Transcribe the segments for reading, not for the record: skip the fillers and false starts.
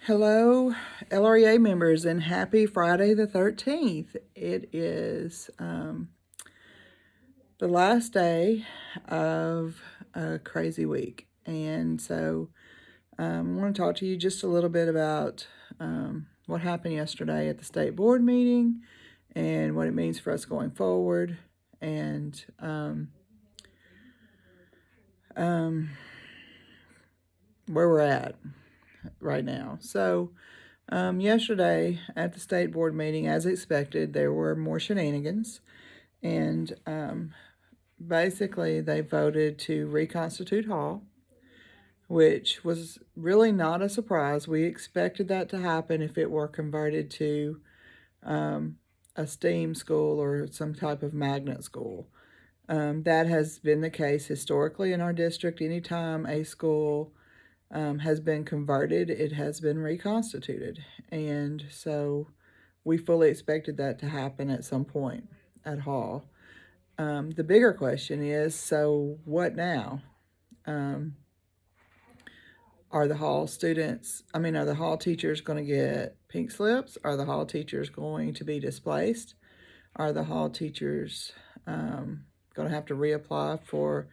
Hello, LREA members, and happy Friday the 13th. It is the last day of a crazy week. And so I want to talk to you just a little bit about what happened yesterday at the state board meeting and what it means for us going forward and where we're at right now. So, yesterday at the state board meeting, as expected, there were more shenanigans, and basically they voted to reconstitute Hall, which was really not a surprise. We expected that to happen if it were converted to a STEAM school or some type of magnet school. That has been the case historically in our district. Anytime a school has been converted, it has been reconstituted. And so we fully expected that to happen at some point at Hall. The bigger question is, so what now? Are the Hall are the Hall teachers going to get pink slips? Are the Hall teachers going to be displaced? Are the Hall teachers going to have to reapply for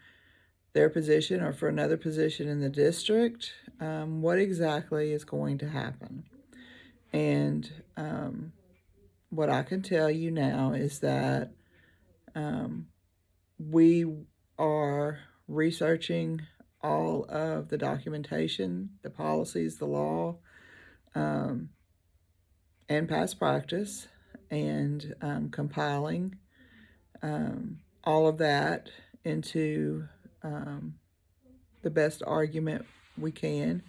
their position or for another position in the district? What exactly is going to happen? And what I can tell you now is that we are researching all of the documentation, the policies, the law, and past practice, and compiling all of that into the best argument we can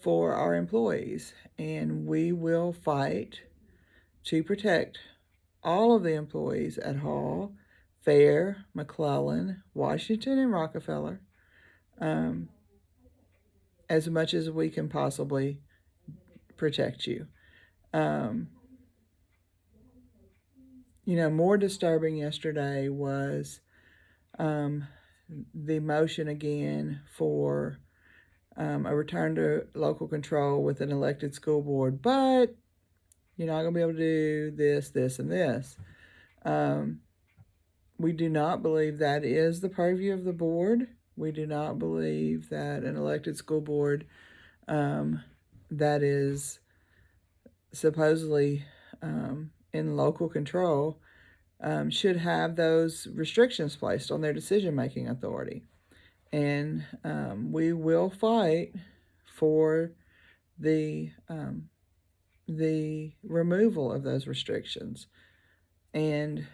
for our employees. And we will fight to protect all of the employees at Hall, Fair, McClellan, Washington, and Rockefeller as much as we can possibly protect you. More disturbing yesterday was the motion again for a return to local control with an elected school board, but you're not going to be able to do this, this, and this. We do not believe that is the purview of the board. We do not believe that an elected school board that is supposedly in local control should have those restrictions placed on their decision-making authority. And we will fight for the removal of those restrictions. And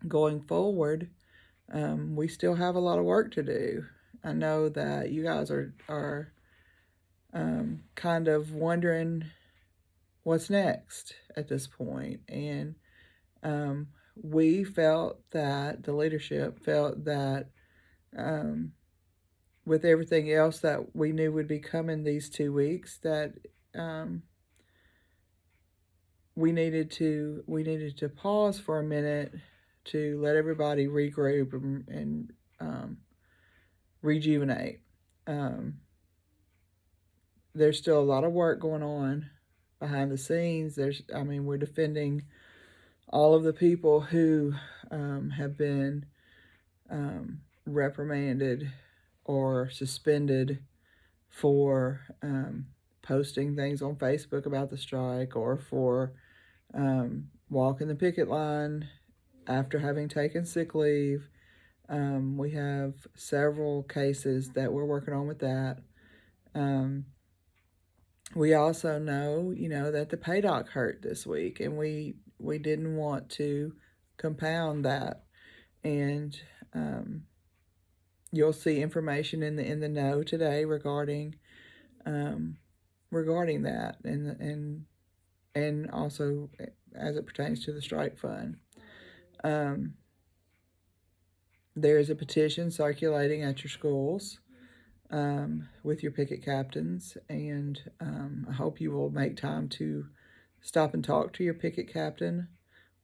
going forward, we still have a lot of work to do. I know that you guys are kind of wondering what's next at this point. And we felt that, the leadership felt that with everything else that we knew would be coming these 2 weeks, that we needed to pause for a minute to let everybody regroup and rejuvenate. There's still a lot of work going on behind the scenes. We're defending all of the people who have been reprimanded or suspended for posting things on Facebook about the strike, or for walking the picket line after having taken sick leave. We have several cases that we're working on with that. We also know, that the paydoc hurt this week, and we didn't want to compound that. And you'll see information in the know today regarding that, and also as it pertains to the strike fund. There is a petition circulating at your schools with your picket captains, and I hope you will make time to stop and talk to your picket captain,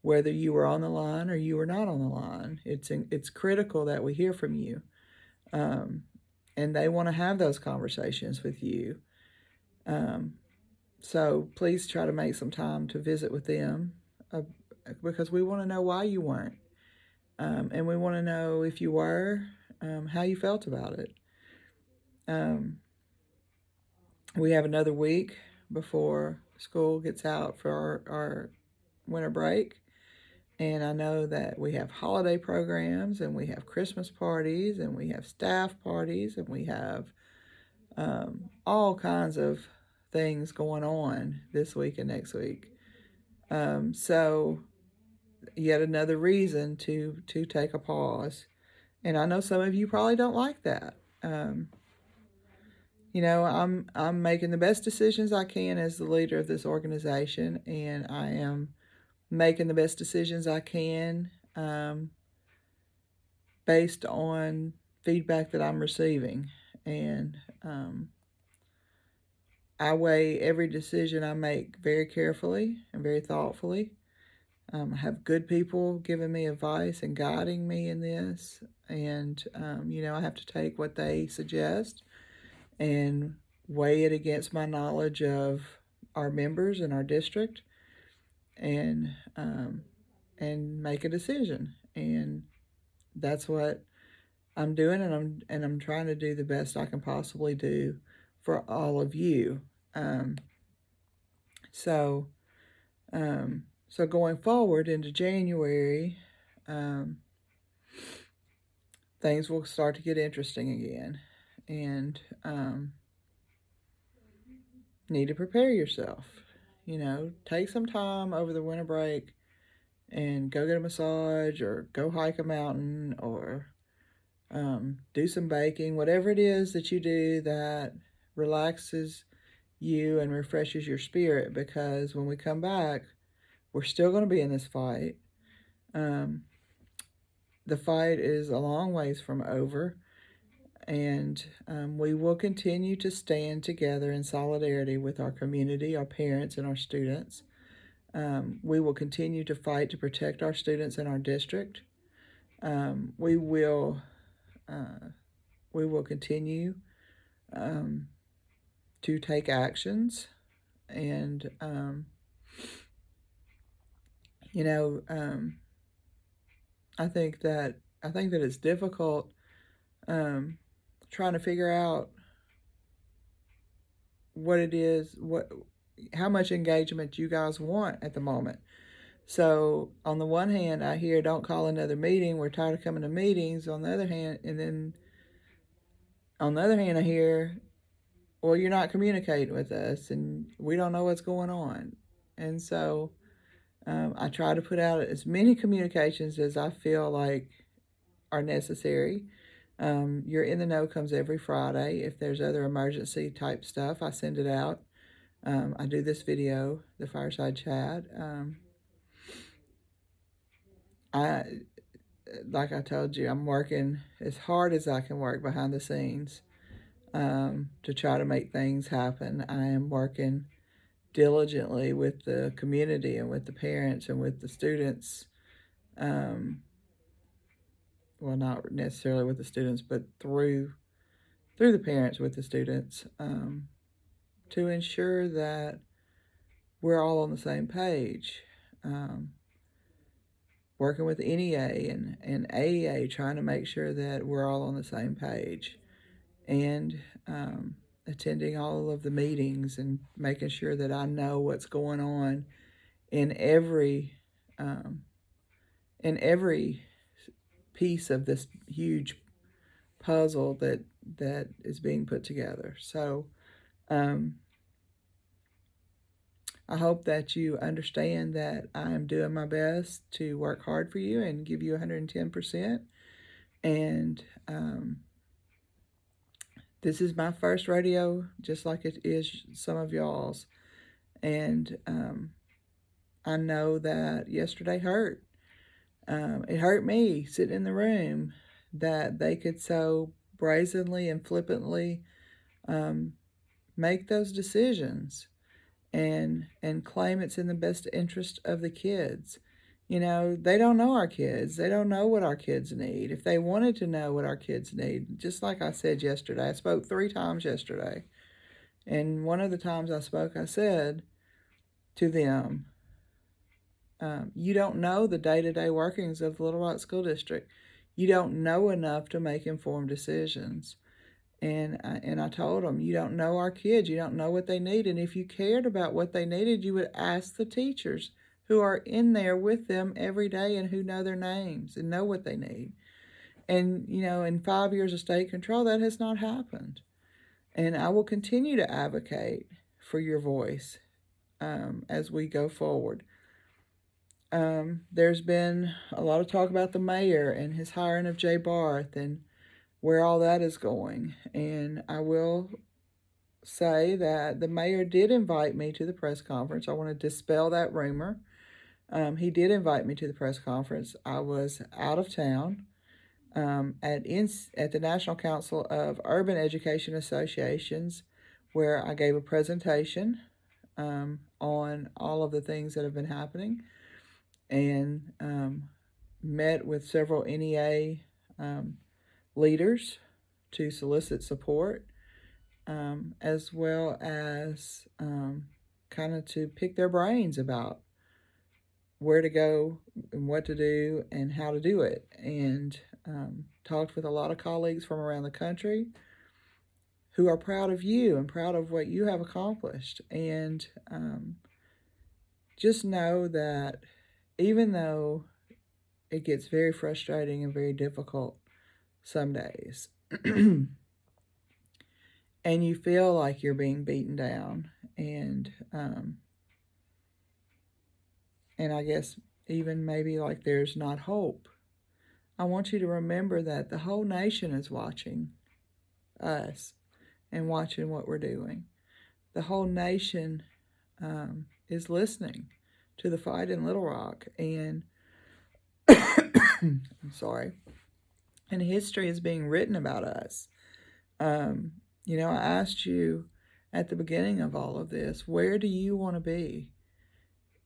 whether you were on the line or you were not on the line. It's critical that we hear from you. and they want to have those conversations with you. So please try to make some time to visit with them, because we want to know why you weren't. And we want to know, if you were, how you felt about it. We have another week before school gets out for our winter break. And I know that we have holiday programs, and we have Christmas parties, and we have staff parties, and we have all kinds of things going on this week and next week. So yet another reason to take a pause. And I know some of you probably don't like that. I'm making the best decisions I can as the leader of this organization, and I am making the best decisions I can based on feedback that I'm receiving. And I weigh every decision I make very carefully and very thoughtfully. I have good people giving me advice and guiding me in this. And, I have to take what they suggest and weigh it against my knowledge of our members in our district, and make a decision. And that's what I'm doing, and I'm trying to do the best I can possibly do for all of you. So going forward into January, things will start to get interesting again, and need to prepare yourself. Take some time over the winter break and go get a massage, or go hike a mountain, or do some baking, whatever it is that you do that relaxes you and refreshes your spirit, because when we come back, we're still going to be in this fight. The fight is a long ways from over, and we will continue to stand together in solidarity with our community, our parents, and our students. We will continue to fight to protect our students in our district. We will continue to take actions, and I think that it's difficult trying to figure out what it is, how much engagement you guys want at the moment. So on the one hand, I hear, don't call another meeting, we're tired of coming to meetings. On the other hand, I hear, well, you're not communicating with us, and we don't know what's going on. And so I try to put out as many communications as I feel like are necessary. Your In the Know comes every Friday. If there's other emergency type stuff, I send it out. I do this video, the Fireside Chat. Like I told you, I'm working as hard as I can work behind the scenes to try to make things happen. I am working diligently with the community and with the parents and with the students. Well, not necessarily with the students, but through the parents with the students, to ensure that we're all on the same page. Working with NEA and AEA, trying to make sure that we're all on the same page, and attending all of the meetings and making sure that I know what's going on in every piece of this huge puzzle that is being put together. So I hope that you understand that I am doing my best to work hard for you and give you 110%. And this is my first rodeo, just like it is some of y'all's. And I know that yesterday hurt. It hurt me sitting in the room that they could so brazenly and flippantly make those decisions and claim it's in the best interest of the kids. They don't know our kids. They don't know what our kids need. If they wanted to know what our kids need, just like I said yesterday, I spoke 3 times yesterday. And one of the times I spoke, I said to them, you don't know the day-to-day workings of the Little Rock School District. You don't know enough to make informed decisions. And I told them, you don't know our kids. You don't know what they need. And if you cared about what they needed, you would ask the teachers who are in there with them every day and who know their names and know what they need. And, in 5 years of state control, that has not happened. And I will continue to advocate for your voice as we go forward. There's been a lot of talk about the mayor and his hiring of Jay Barth and where all that is going. And I will say that the mayor did invite me to the press conference. I want to dispel that rumor. He did invite me to the press conference. I was out of town at the National Council of Urban Education Associations, where I gave a presentation on all of the things that have been happening, and met with several NEA leaders to solicit support, as well as kind of to pick their brains about where to go and what to do and how to do it. And talked with a lot of colleagues from around the country who are proud of you and proud of what you have accomplished. And just know that even though it gets very frustrating and very difficult some days, and you feel like you're being beaten down, and I guess even maybe like there's not hope, I want you to remember that the whole nation is watching us and watching what we're doing. The whole nation is listening to the fight in Little Rock, and I'm sorry, and history is being written about us. I asked you at the beginning of all of this, where do you want to be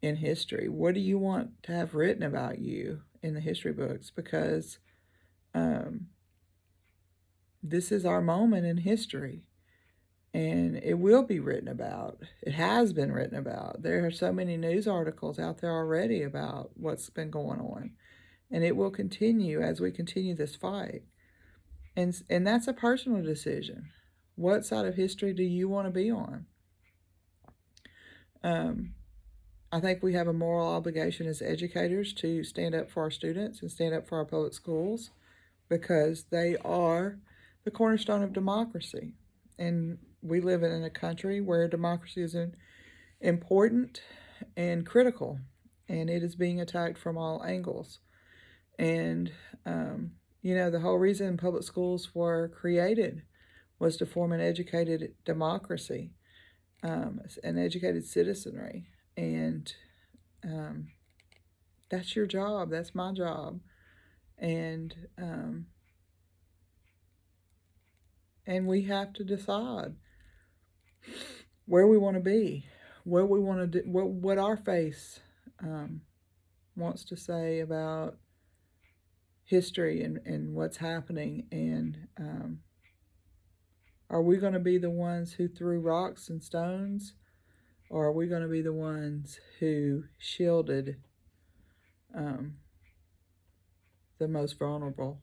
in history? What do you want to have written about you in the history books? Because this is our moment in history, and it will be written about. It has been written about. There are so many news articles out there already about what's been going on, and it will continue as we continue this fight. And that's a personal decision. What side of history do you want to be on? I think we have a moral obligation as educators to stand up for our students and stand up for our public schools, because they are the cornerstone of democracy. And we live in a country where democracy is important and critical, and it is being attacked from all angles. And, the whole reason public schools were created was to form an educated democracy, an educated citizenry. And that's your job. That's my job. And we have to decide where we want to be, what we want to do, what our face wants to say about history and what's happening. And are we going to be the ones who threw rocks and stones, or are we going to be the ones who shielded the most vulnerable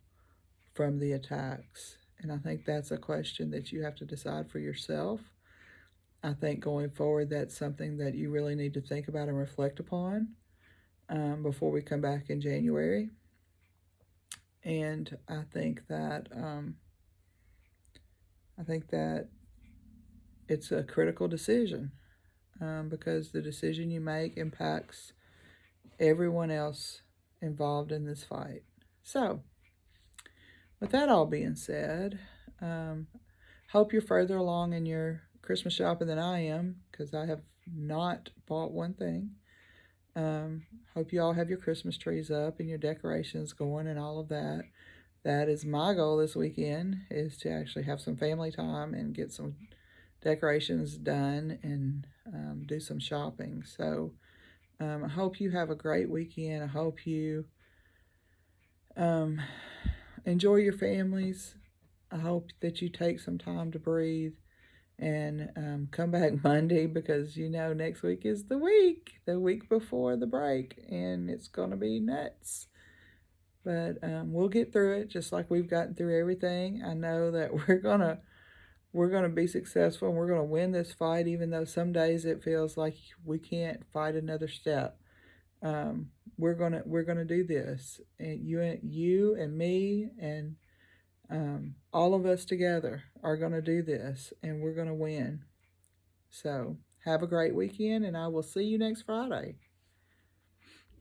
from the attacks? And I think that's a question that you have to decide for yourself. I think going forward, that's something that you really need to think about and reflect upon before we come back in January. And I think that it's a critical decision, because the decision you make impacts everyone else involved in this fight. So, with that all being said, hope you're further along in your Christmas shopping than I am, because I have not bought one thing. Hope you all have your Christmas trees up and your decorations going and all of that. That is my goal this weekend, is to actually have some family time and get some decorations done and do some shopping. So I hope you have a great weekend. I hope you enjoy your families. I hope that you take some time to breathe and come back Monday, because next week is the week before the break, and it's going to be nuts. But we'll get through it just like we've gotten through everything. I know that we're gonna be successful, and we're gonna win this fight, even though some days it feels like we can't fight another step. We're gonna do this, and you and me and all of us together are gonna do this, and we're gonna win. So have a great weekend, and I will see you next Friday.